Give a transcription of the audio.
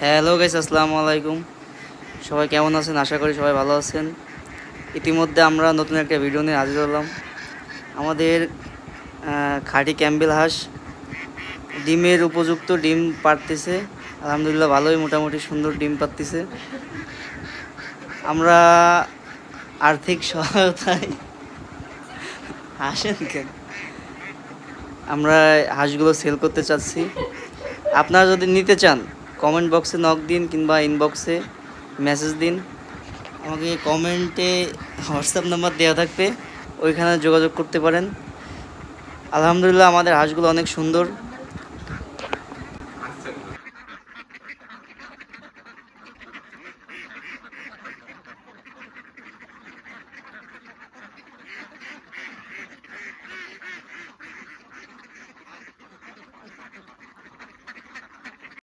Hello guys, আসসালামু আলাইকুম। সবাই কেমন আছেন? আশা করি সবাই ভালো আছেন। ইতিমধ্যে আমরা নতুন একটা ভিডিও নিয়ে হাজির হলাম। আমাদের খাঁটি ক্যাম্বেল হাঁস ডিমের উপযুক্ত ডিম পাড়তেছে। আলহামদুলিল্লাহ ভালোই, মোটামুটি সুন্দর ডিম পাড়তেছে। আমরা আর্থিক সহায়তায় হাসেন কেন, আমরা হাঁসগুলো সেল করতে চাচ্ছি। আপনারা যদি নিতে চান কমেন্ট বক্সে নক দিন কিংবা ইনবক্সে মেসেজ দিন। আমাকে কমেন্টে হোয়াটসঅ্যাপ নাম্বার দেওয়া থাকবে, ওইখানে যোগাযোগ করতে পারেন। আলহামদুলিল্লাহ আমাদের হাঁসগুলো অনেক সুন্দর।